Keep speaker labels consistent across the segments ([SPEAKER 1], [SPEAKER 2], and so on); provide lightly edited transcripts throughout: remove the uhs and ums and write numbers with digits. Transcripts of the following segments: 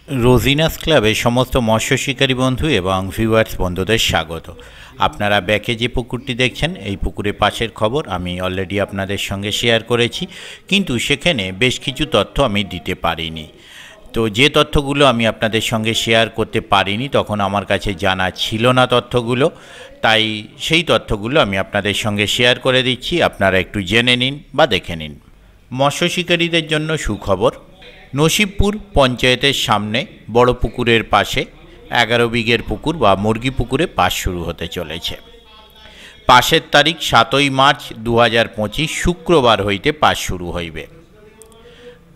[SPEAKER 1] রোজিনাস ক্লাবে সমস্ত মৎস্য শিকারী বন্ধু এবং ভিউয়ার্স বন্ধুদের স্বাগত। আপনারা ব্যাকে যে পুকুরটি দেখছেন এই পুকুরের পাশের খবর আমি অলরেডি আপনাদের সঙ্গে শেয়ার করেছি, কিন্তু সেখানে বেশ কিছু তথ্য আমি দিতে পারিনি। তো যে তথ্যগুলো আমি আপনাদের সঙ্গে শেয়ার করতে পারিনি তখন আমার কাছে জানা ছিল না তথ্যগুলো, তাই সেই তথ্যগুলো আমি আপনাদের সঙ্গে শেয়ার করে দিচ্ছি। আপনারা একটু জেনে নিন বা দেখে নিন। মৎস্য শিকারীদের জন্য সুখবর, নসিবপুর পঞ্চায়েতের সামনে বড় পুকুরের পাশে 11 বিঘের পুকুর বা মুরগি পুকুরে পাস শুরু হতে চলেছে। পাসের তারিখ 7ই মার্চ 2025 শুক্রবার হইতে পাস শুরু হইবে।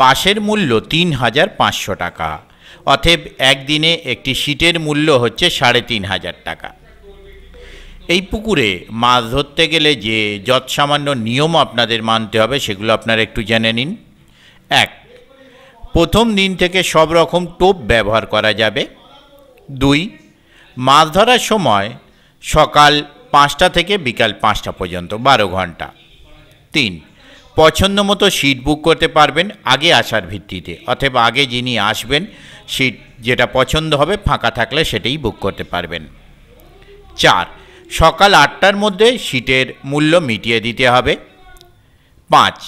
[SPEAKER 1] পাসের মূল্য 3,500 টাকা, অতএব একদিনে একটি সিটের মূল্য হচ্ছে 3,500 টাকা। এই পুকুরে মাছ ধরতে গেলে যে যৎসামান্য নিয়ম আপনাদের মানতে হবে সেগুলো আপনারা একটু জেনে নিন। 1, প্রথম দিন থেকে সব রকম টোপ ব্যবহার করা যাবে। 2, মাছ ধরার সময় সকাল 5টা থেকে বিকাল 5টা পর্যন্ত 12 ঘন্টা। 3, পছন্দ মতো সিট বুক করতে পারবেন আগে আসার ভিত্তিতে, অথবা আগে যিনি আসবেন সিট যেটা পছন্দ হবে ফাঁকা থাকলে সেটাই বুক করতে পারবেন। 4, সকাল 8টার মধ্যে সিটের মূল্য মিটিয়ে দিতে হবে। 5,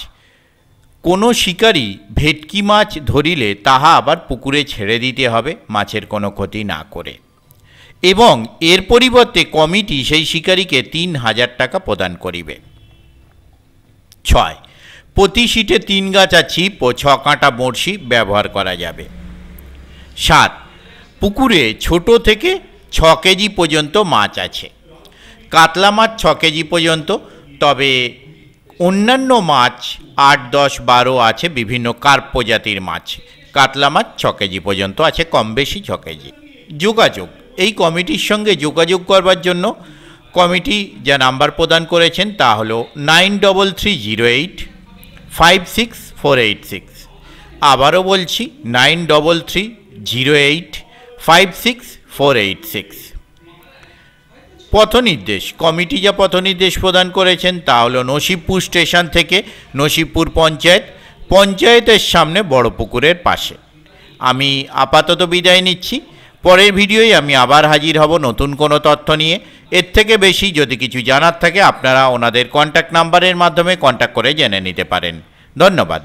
[SPEAKER 1] কোনো শিকারী ভেটকি মাছ ধরিলে তাহা আবার পুকুরে ছেড়ে দিতে হবে মাছের কোনো ক্ষতি না করে, এবং এর পরিবর্তে কমিটি সেই শিকারীকে 3,000 টাকা প্রদান করিবে। 6, প্রতি সিটে 3 গাছা ছিপ ও 6 কাঁটা বড়শি ব্যবহার করা যাবে। 7, পুকুরে ছোট থেকে 6 কেজি পর্যন্ত মাছ আছে। কাতলা মাছ 6 কেজি পর্যন্ত, তবে অন্যান্য মাছ 8, 10, 12 আছে, বিভিন্ন কার্প প্রজাতির মাছ। কাতলা মাছ 6 কেজি পর্যন্ত আছে, কম বেশি 6 কেজি। যোগাযোগ, এই কমিটির সঙ্গে যোগাযোগ করবার জন্য কমিটি যা নাম্বার প্রদান করেছেন তা হলো 9338564886। আবারও বলছি 9338564886। পথনির্দেশ, কমিটি যা পথনির্দেশ প্রদান করেছেন তা হলো নসিবপুর স্টেশন থেকে নসিবপুর পঞ্চায়েতের সামনে বড় পুকুরের পাশে। আমি আপাতত বিদায় নিচ্ছি। পরের ভিডিওয় আমি আবার হাজির হব নতুন কোনো তথ্য নিয়ে। এর থেকে বেশি যদি কিছু জানার থাকে আপনারা ওনাদের কন্ট্যাক্ট নাম্বারের মাধ্যমে কন্ট্যাক্ট করে জেনে নিতে পারেন। ধন্যবাদ।